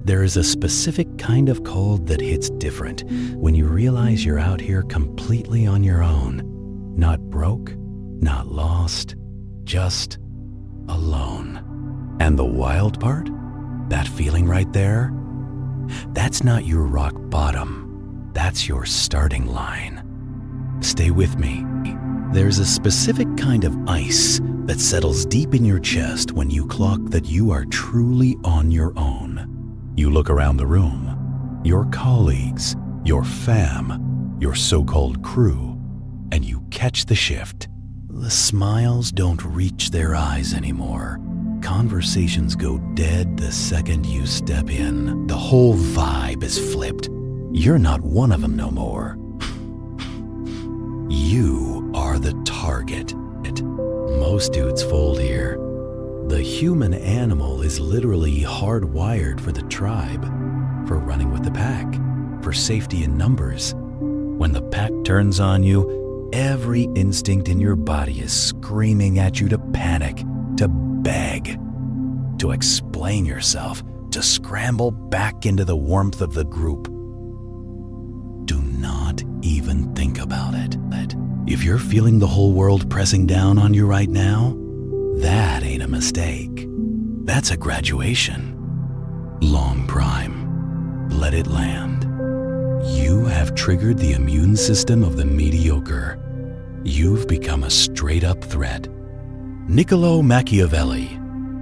There is a specific kind of cold that hits different when you realize you're out here completely on your own. Not broke, not lost, just alone. And the wild part? That feeling right there? That's not your rock bottom. That's your starting line. Stay with me. There's a specific kind of ice that settles deep in your chest when you clock that you are truly on your own. You look around the room, your colleagues, your fam, your so-called crew, and you catch the shift. The smiles don't reach their eyes anymore. Conversations go dead the second you step in. The whole vibe is flipped. You're not one of them no more. You are the target. Most dudes fold here. The human animal is literally hardwired for the tribe, for running with the pack, for safety in numbers. When the pack turns on you, every instinct in your body is screaming at you to panic, to beg, to explain yourself, to scramble back into the warmth of the group. Do not even think about it. If you're feeling the whole world pressing down on you right now, that ain't a mistake. That's a graduation. Long prime. Let it land. You have triggered the immune system of the mediocre. You've become a straight-up threat. Niccolò Machiavelli,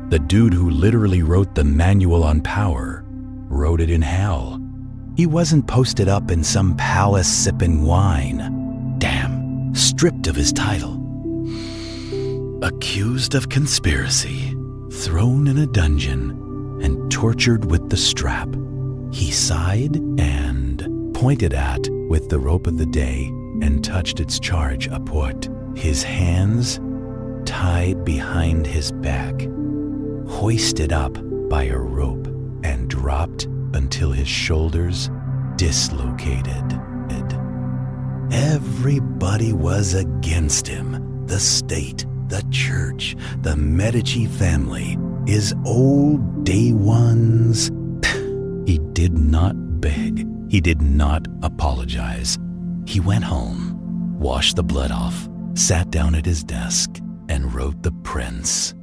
the dude who literally wrote the manual on power, wrote it in hell. He wasn't posted up in some palace sipping wine. Damn, stripped of his title. Accused of conspiracy, thrown in a dungeon, and tortured with the strap. He sighed and pointed at with the rope of the day and touched its charge upward. His hands tied behind his back, hoisted up by a rope and dropped until his shoulders dislocated. Everybody was against him. The state, the church, the Medici family, his old day ones. He did not beg. He did not apologize. He went home, washed the blood off, sat down at his desk, and wrote the prince.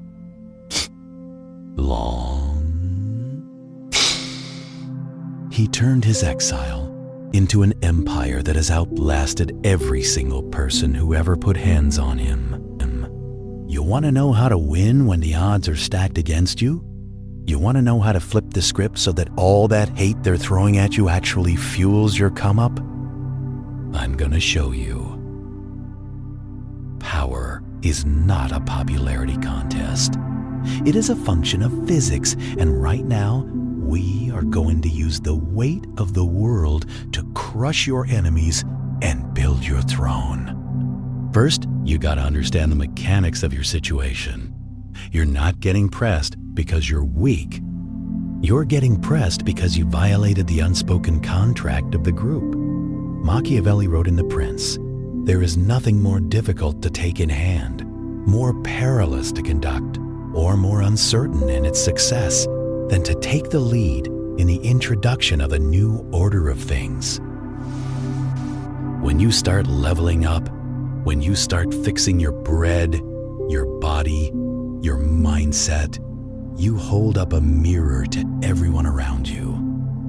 Long. He turned his exile into an empire that has outlasted every single person who ever put hands on him. You want to know how to win when the odds are stacked against you? You want to know how to flip the script so that all that hate they're throwing at you actually fuels your come-up? I'm gonna show you. Power is not a popularity contest. It is a function of physics, and right now, we are going to use the weight of the world to crush your enemies and build your throne. First, you gotta understand the mechanics of your situation. You're not getting pressed because you're weak. You're getting pressed because you violated the unspoken contract of the group. Machiavelli wrote in The Prince, "There is nothing more difficult to take in hand, more perilous to conduct, or more uncertain in its success than to take the lead in the introduction of a new order of things." When you start leveling up, when you start fixing your bread, your body, your mindset, you hold up a mirror to everyone around you.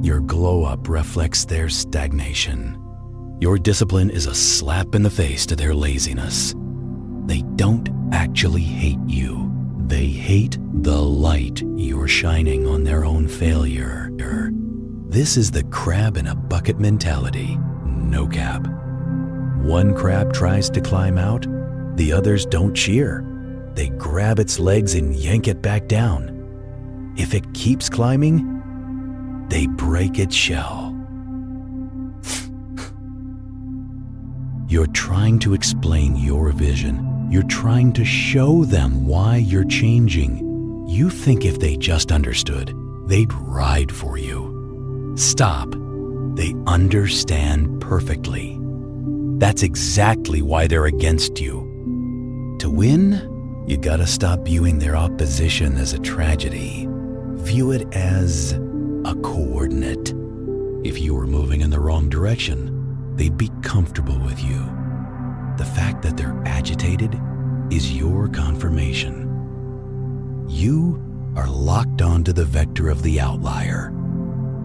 Your glow-up reflects their stagnation. Your discipline is a slap in the face to their laziness. They don't actually hate you. They hate the light you're shining on their own failure. This is the crab in a bucket mentality. No cap. One crab tries to climb out, the others don't cheer. They grab its legs and yank it back down. If it keeps climbing, they break its shell. You're trying to explain your vision. You're trying to show them why you're changing. You think if they just understood, they'd ride for you. Stop. They understand perfectly. That's exactly why they're against you. To win, you gotta stop viewing their opposition as a tragedy. View it as a coordinate. If you were moving in the wrong direction, they'd be comfortable with you. The fact that they're agitated is your confirmation. You are locked onto the vector of the outlier.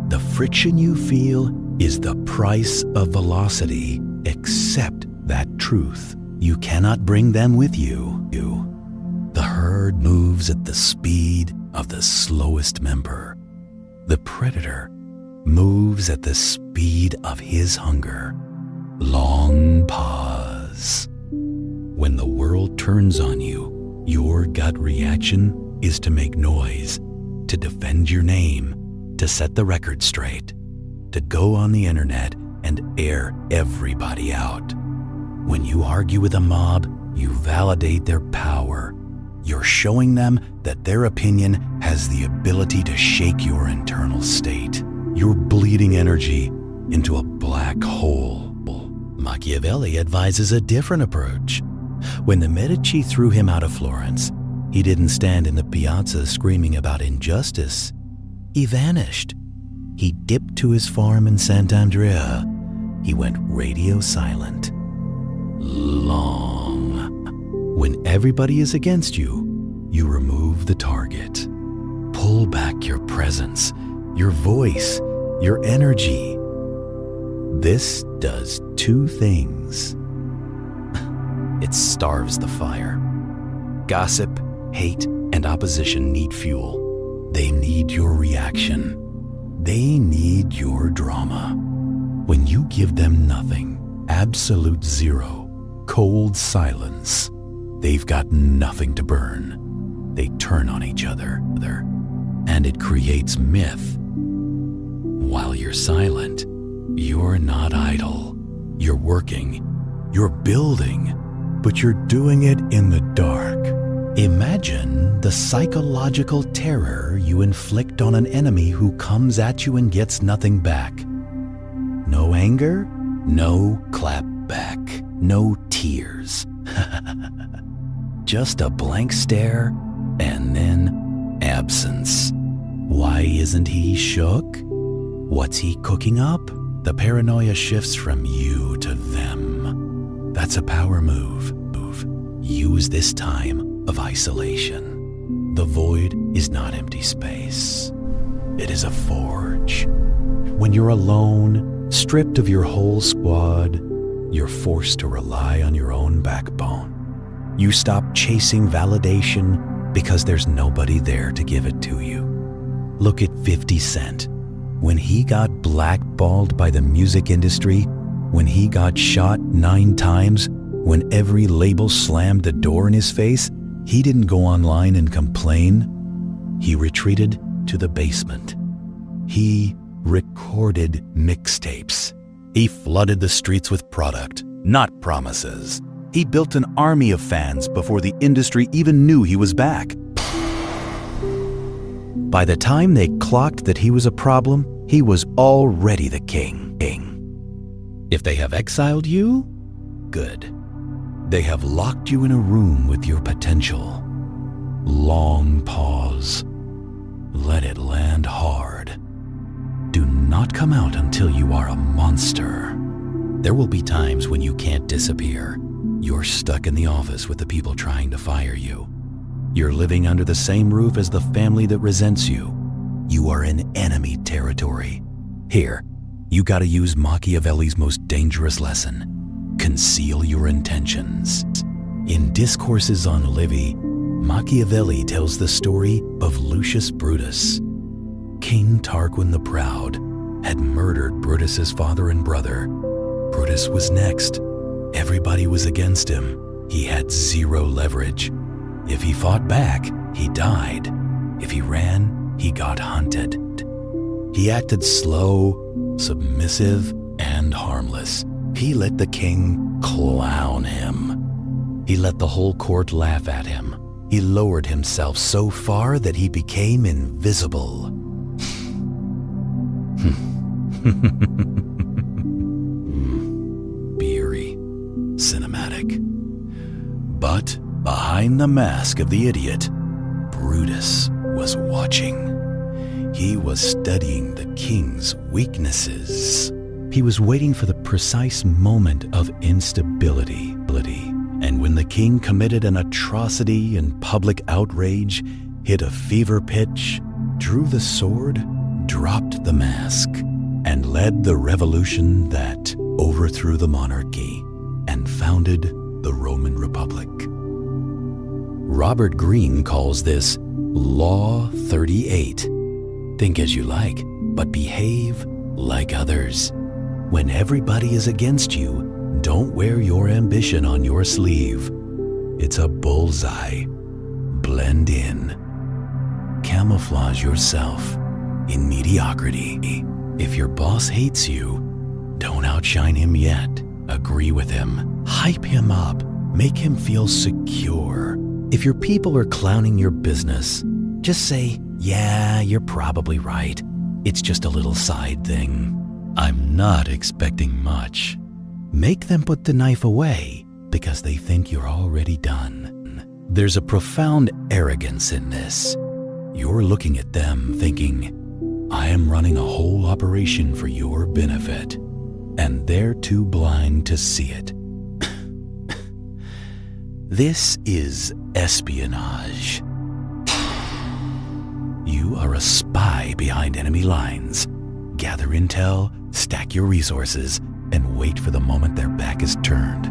The friction you feel is the price of velocity. Accept that truth. You cannot bring them with you. The herd moves at the speed of the slowest member. The predator moves at the speed of his hunger. Long pause. When the world turns on you, your gut reaction is to make noise, to defend your name, to set the record straight, to go on the internet and air everybody out. When you argue with a mob, you validate their power. You're showing them that their opinion has the ability to shake your internal state. You're bleeding energy into a black hole. Machiavelli advises a different approach. When the Medici threw him out of Florence, he didn't stand in the piazza screaming about injustice. He vanished. He dipped to his farm in Sant'Andrea. He went radio silent. Long. When everybody is against you, you remove the target. Pull back your presence, your voice, your energy. This does two things. It starves the fire. Gossip, hate, and opposition need fuel. They need your reaction. They need your drama. When you give them nothing, absolute zero, cold silence, they've got nothing to burn. They turn on each other, and it creates myth. While you're silent, you're not idle. You're working, you're building, but you're doing it in the dark. Imagine the psychological terror you inflict on an enemy who comes at you and gets nothing back. No anger, no clap back, no tears. Just a blank stare and then absence. Why isn't he shook? What's he cooking up? The paranoia shifts from you to them. That's a power move. Use this time of isolation. The void is not empty space. It is a forge. When you're alone, stripped of your whole squad, you're forced to rely on your own backbone. You stop chasing validation because there's nobody there to give it to you. Look at 50 Cent. When he got blackballed by the music industry, when he got shot 9 times, when every label slammed the door in his face, he didn't go online and complain. He retreated to the basement. He recorded mixtapes. He flooded the streets with product, not promises. He built an army of fans before the industry even knew he was back. By the time they clocked that he was a problem, he was already the king. If they have exiled you, good. They have locked you in a room with your potential. Long pause. Let it land hard. Do not come out until you are a monster. There will be times when you can't disappear. You're stuck in the office with the people trying to fire you. You're living under the same roof as the family that resents you. You are in enemy territory. Here, you gotta use Machiavelli's most dangerous lesson. Conceal your intentions. In Discourses on Livy, Machiavelli tells the story of Lucius Brutus. King Tarquin the Proud had murdered Brutus's father and brother. Brutus was next. Everybody was against him. He had zero leverage. If he fought back, he died. If he ran, he got hunted. He acted slow, submissive, and harmless. He let the king clown him. He let the whole court laugh at him. He lowered himself so far that he became invisible. Beery, cinematic. But behind the mask of the idiot, Brutus was watching. He was studying the king's weaknesses. He was waiting for the precise moment of instability. And when the king committed an atrocity in public outrage, hit a fever pitch, drew the sword, dropped the mask, and led the revolution that overthrew the monarchy and founded the Roman Republic. Robert Greene calls this Law 38. Think as you like, but behave like others. When everybody is against you, don't wear your ambition on your sleeve. It's a bullseye. Blend in. Camouflage yourself in mediocrity. If your boss hates you, don't outshine him yet. Agree with him. Hype him up. Make him feel secure. If your people are clowning your business, just say, yeah, you're probably right. It's just a little side thing. I'm not expecting much. Make them put the knife away because they think you're already done. There's a profound arrogance in this. You're looking at them thinking, I am running a whole operation for your benefit, and they're too blind to see it. This is espionage. You are a spy behind enemy lines. Gather intel, stack your resources, and wait for the moment their back is turned.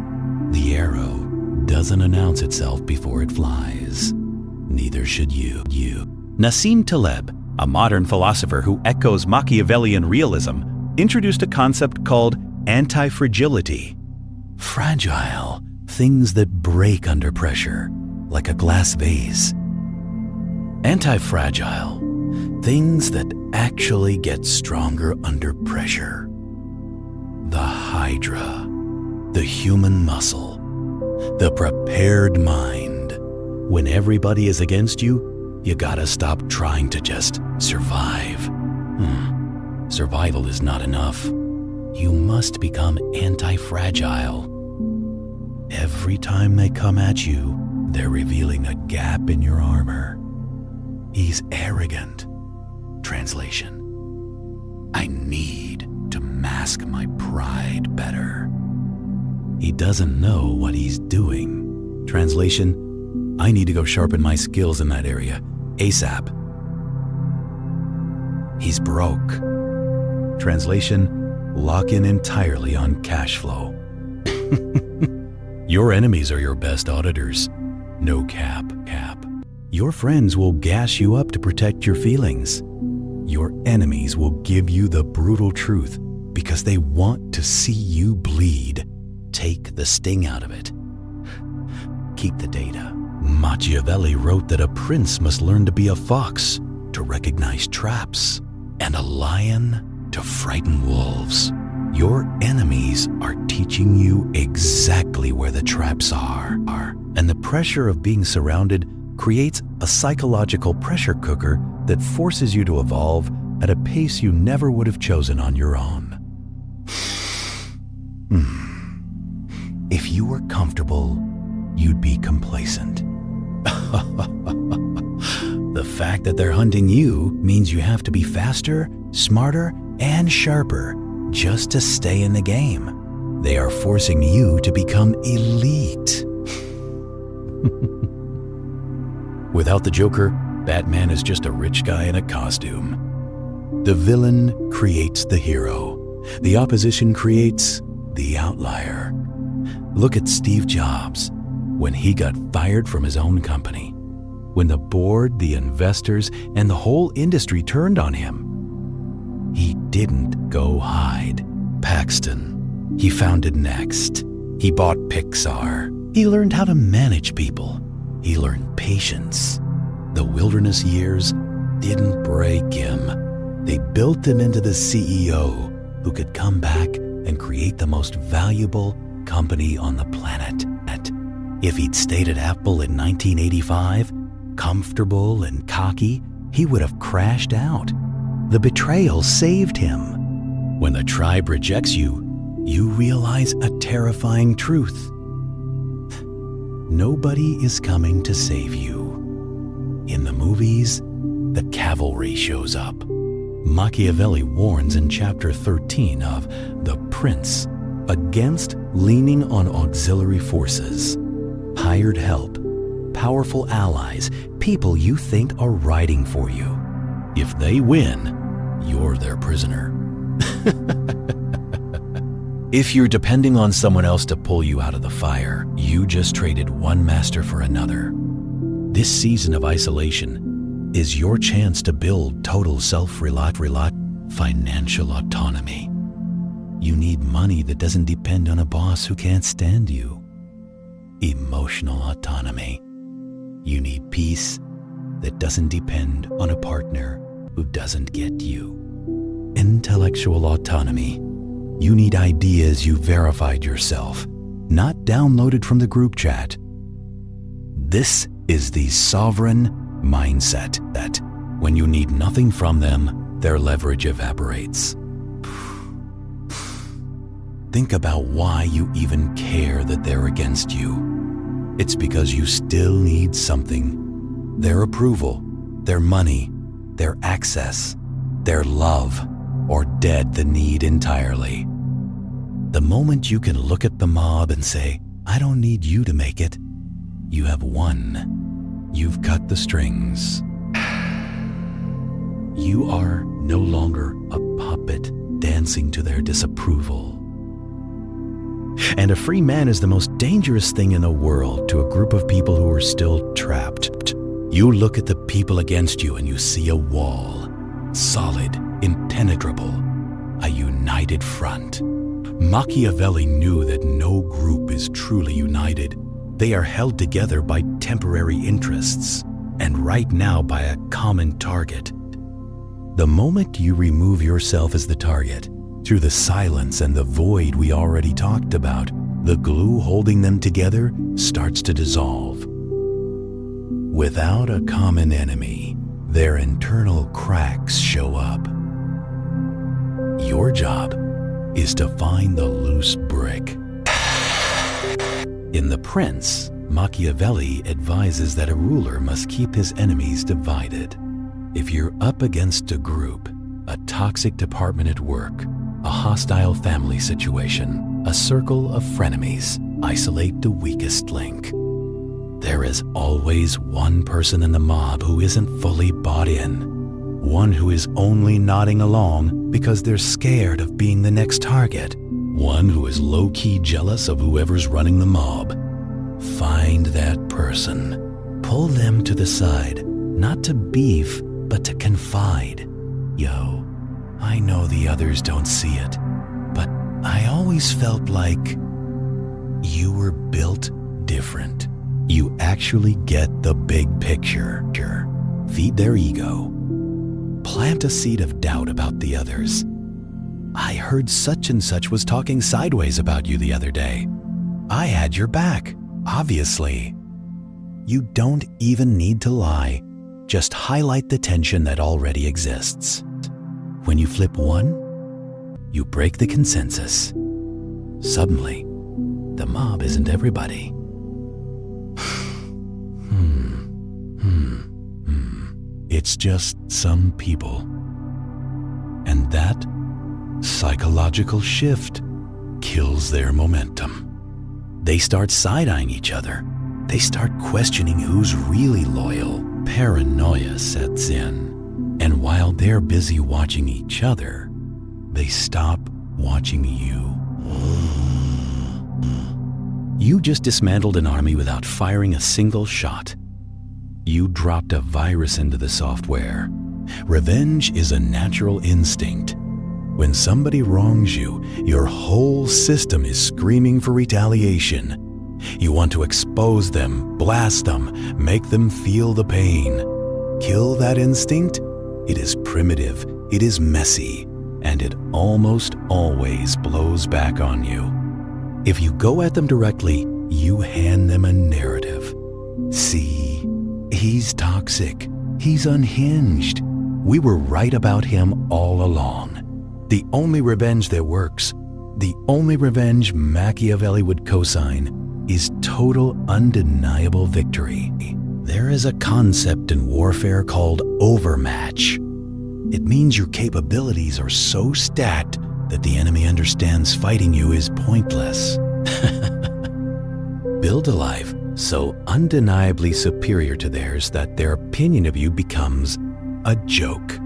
The arrow doesn't announce itself before it flies. Neither should you. Nassim Taleb, a modern philosopher who echoes Machiavellian realism, introduced a concept called anti-fragility. Fragile, things that break under pressure, like a glass vase. Anti-fragile, things that actually get stronger under pressure. The Hydra, the human muscle, the prepared mind. When everybody is against you, you gotta stop trying to just survive. Survival is not enough. You must become anti-fragile. Every time they come at you, they're revealing a gap in your armor. He's arrogant. Translation: I need to mask my pride better. He doesn't know what he's doing. Translation: I need to go sharpen my skills in that area, ASAP. He's broke. Translation: lock in entirely on cash flow. Your enemies are your best auditors. No cap. Your friends will gas you up to protect your feelings. Your enemies will give you the brutal truth because they want to see you bleed. Take the sting out of it. Keep the data. Machiavelli wrote that a prince must learn to be a fox, to recognize traps, and a lion to frighten wolves. Your enemies are teaching you exactly where the traps are. And the pressure of being surrounded creates a psychological pressure cooker that forces you to evolve at a pace you never would have chosen on your own. If you were comfortable, you'd be complacent. The fact that they're hunting you means you have to be faster, smarter, and sharper just to stay in the game. They are forcing you to become elite. Without the Joker, Batman is just a rich guy in a costume. The villain creates the hero. The opposition creates the outlier. Look at Steve Jobs when he got fired from his own company. When the board, the investors, and the whole industry turned on him, he didn't go hide. Paxton, he founded Next. He bought Pixar. He learned how to manage people. He learned patience. The wilderness years didn't break him. They built him into the CEO who could come back and create the most valuable company on the planet. If he'd stayed at Apple in 1985, comfortable and cocky, he would have crashed out. The betrayal saved him. When the tribe rejects you, you realize a terrifying truth. Nobody is coming to save you. In the movies, the cavalry shows up. Machiavelli warns in chapter 13 of The Prince against leaning on auxiliary forces, hired help, powerful allies, people you think are riding for you. If they win, you're their prisoner. If you're depending on someone else to pull you out of the fire, you just traded one master for another. This season of isolation is your chance to build total financial autonomy. You need money that doesn't depend on a boss who can't stand you. Emotional autonomy. You need peace that doesn't depend on a partner who doesn't get you. Intellectual autonomy. You need ideas you verified yourself, not downloaded from the group chat. This is the sovereign mindset that, when you need nothing from them, their leverage evaporates. Think about why you even care that they're against you. It's because you still need something. Their approval, their money, their access, their love, or dead the need entirely. The moment you can look at the mob and say, I don't need you to make it, you have won. You've cut the strings. You are no longer a puppet dancing to their disapproval. And a free man is the most dangerous thing in the world to a group of people who are still trapped. You look at the people against you and you see a wall, solid, impenetrable, a united front. Machiavelli knew that no group is truly united. They are held together by temporary interests, and right now by a common target. The moment you remove yourself as the target, through the silence and the void we already talked about, the glue holding them together starts to dissolve. Without a common enemy, their internal cracks show up. Your job is to find the loose brick. In The Prince, Machiavelli advises that a ruler must keep his enemies divided. If you're up against a group, a toxic department at work, a hostile family situation, a circle of frenemies, isolate the weakest link. There is always one person in the mob who isn't fully bought in. One who is only nodding along because they're scared of being the next target. One who is low-key jealous of whoever's running the mob. Find that person. Pull them to the side, not to beef, but to confide. Yo, I know the others don't see it, but I always felt like you were built different. You actually get the big picture. Feed their ego. Plant a seed of doubt about the others. I heard such and such was talking sideways about you the other day. I had your back, obviously. You don't even need to lie. Just highlight the tension that already exists. When you flip one, you break the consensus. Suddenly, the mob isn't everybody. It's just some people. And that psychological shift kills their momentum. They start side-eyeing each other. They start questioning who's really loyal. Paranoia sets in. And while they're busy watching each other, they stop watching you. You just dismantled an army without firing a single shot. You dropped a virus into the software. Revenge is a natural instinct. When somebody wrongs you, your whole system is screaming for retaliation. You want to expose them, blast them, make them feel the pain. Kill that instinct? It is primitive, it is messy, and it almost always blows back on you. If you go at them directly, you hand them a narrative. See, he's toxic. He's unhinged. We were right about him all along. The only revenge that works, the only revenge Machiavelli would co-sign, is total, undeniable victory. There is a concept in warfare called overmatch. It means your capabilities are so stacked that the enemy understands fighting you is pointless. Build a life so undeniably superior to theirs that their opinion of you becomes a joke.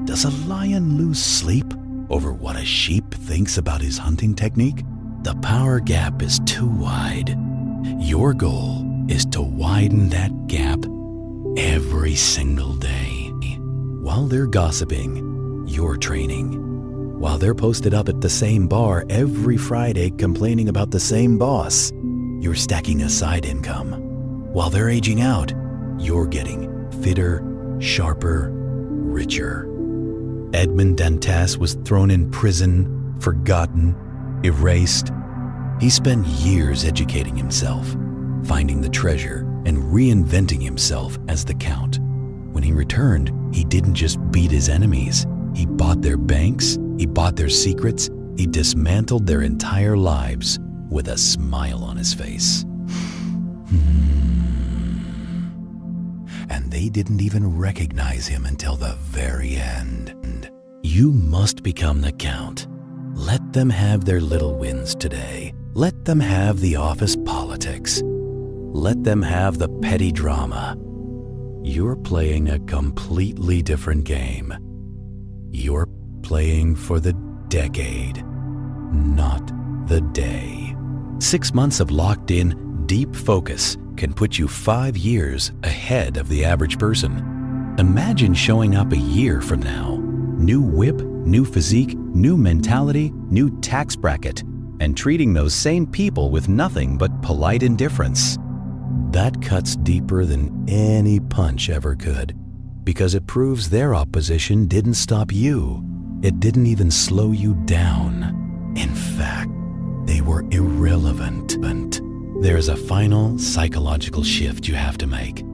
Does a lion lose sleep over what a sheep thinks about his hunting technique? The power gap is too wide. Your goal is to widen that gap every single day. While they're gossiping, you're training. While they're posted up at the same bar every Friday complaining about the same boss, you're stacking a side income. While they're aging out, you're getting fitter, sharper, richer. Edmond Dantes was thrown in prison, forgotten, erased. He spent years educating himself, finding the treasure, and reinventing himself as the Count. When he returned, he didn't just beat his enemies. He bought their banks, he bought their secrets, he dismantled their entire lives with a smile on his face. And they didn't even recognize him until the very end. You must become the Count. Let them have their little wins today. Let them have the office politics. Let them have the petty drama. You're playing a completely different game. You're playing for the decade, not the day. 6 months of locked-in, deep focus can put you 5 years ahead of the average person. Imagine showing up a year from now. New whip, new physique, new mentality, new tax bracket, and treating those same people with nothing but polite indifference. That cuts deeper than any punch ever could, because it proves their opposition didn't stop you. It didn't even slow you down. In fact, they were irrelevant. There's a final psychological shift you have to make.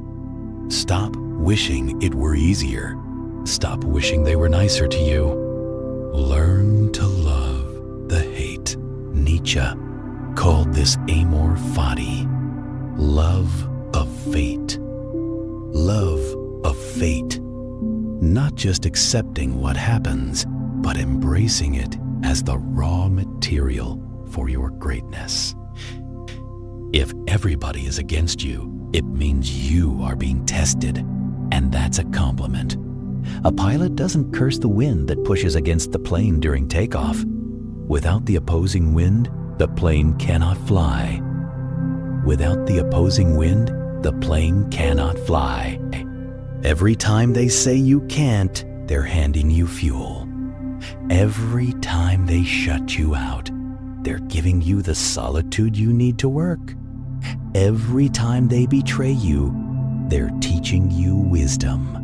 Stop wishing it were easier. Stop wishing they were nicer to you. Learn to love the hate. Nietzsche called this amor fati, love of fate. Love of fate. Not just accepting what happens, but embracing it as the raw material for your greatness. If everybody is against you, it means you are being tested, and that's a compliment. A pilot doesn't curse the wind that pushes against the plane during takeoff. Without the opposing wind, the plane cannot fly. Without the opposing wind, the plane cannot fly. Every time they say you can't, they're handing you fuel. Every time they shut you out, they're giving you the solitude you need to work. Every time they betray you, they're teaching you wisdom.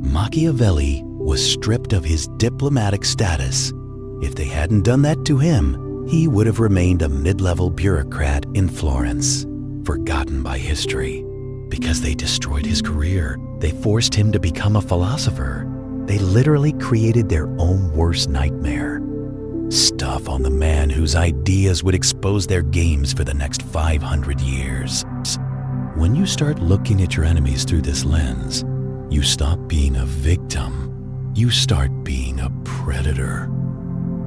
Machiavelli was stripped of his diplomatic status. If they hadn't done that to him, he would have remained a mid-level bureaucrat in Florence, forgotten by history. Because they destroyed his career, they forced him to become a philosopher. They literally created their own worst nightmare. Stuff on the man whose ideas would expose their games for the next 500 years. When you start looking at your enemies through this lens, you stop being a victim. You start being a predator.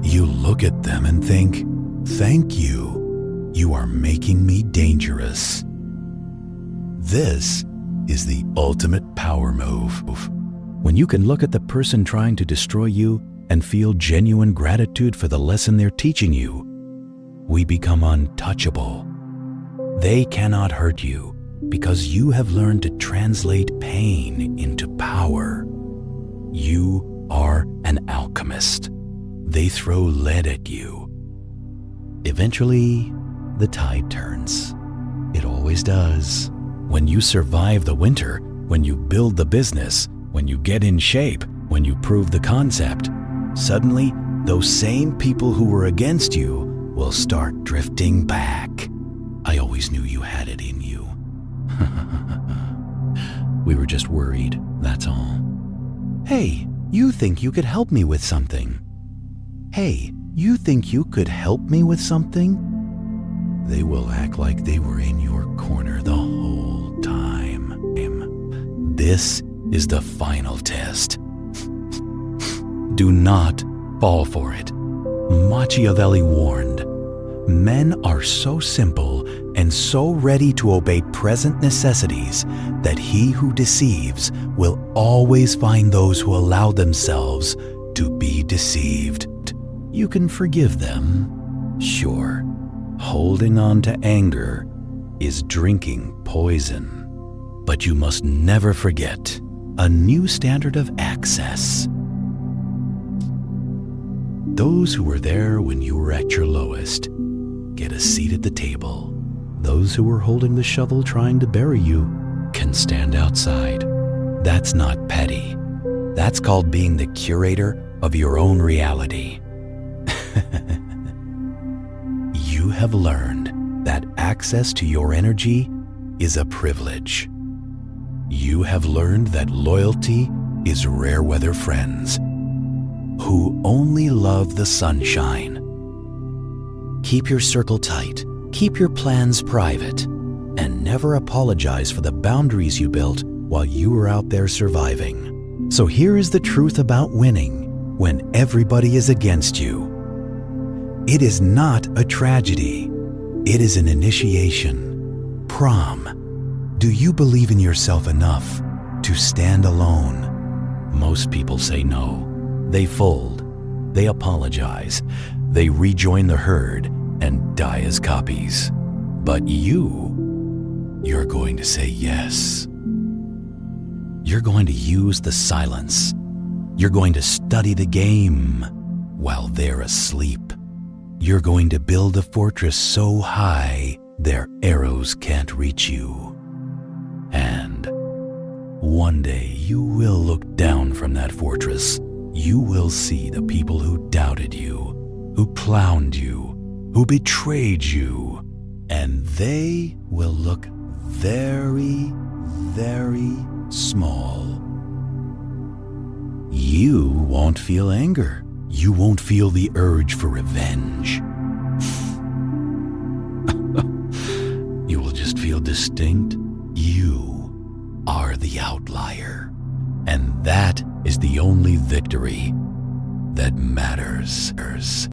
You look at them and think, "Thank you. You are making me dangerous." This is the ultimate power move. When you can look at the person trying to destroy you and feel genuine gratitude for the lesson they're teaching you, we become untouchable. They cannot hurt you because you have learned to translate pain into power. You are an alchemist. They throw lead at you. Eventually, the tide turns. It always does. When you survive the winter, when you build the business, when you get in shape, when you prove the concept, suddenly those same people who were against you will start drifting back. I always knew you had it in you. We were just worried, that's all. Hey, you think you could help me with something? Hey, you think you could help me with something? They will act like they were in your corner the whole time. This is the final test. Do not fall for it. Machiavelli warned, men are so simple and so ready to obey present necessities that he who deceives will always find those who allow themselves to be deceived. You can forgive them, sure. Holding on to anger is drinking poison. But you must never forget a new standard of access. Those who were there when you were at your lowest get a seat at the table. Those who were holding the shovel trying to bury you can stand outside. That's not petty. That's called being the curator of your own reality. You have learned that access to your energy is a privilege. You have learned that loyalty is rare weather friends who only love the sunshine. Keep your circle tight, keep your plans private, and never apologize for the boundaries you built while you were out there surviving. So here is the truth about winning when everybody is against you. It is not a tragedy. It is an initiation. Prom. Do you believe in yourself enough to stand alone? Most people say no. They fold. They apologize. They rejoin the herd and die as copies. But you're going to say yes. You're going to use the silence. You're going to study the game while they're asleep. You're going to build a fortress so high their arrows can't reach you. And one day you will look down from that fortress. You will see the people who doubted you, who clowned you, who betrayed you, and they will look very, very small. You won't feel anger. You won't feel the urge for revenge. You will just feel distinct. You are the outlier. And that is the only victory that matters.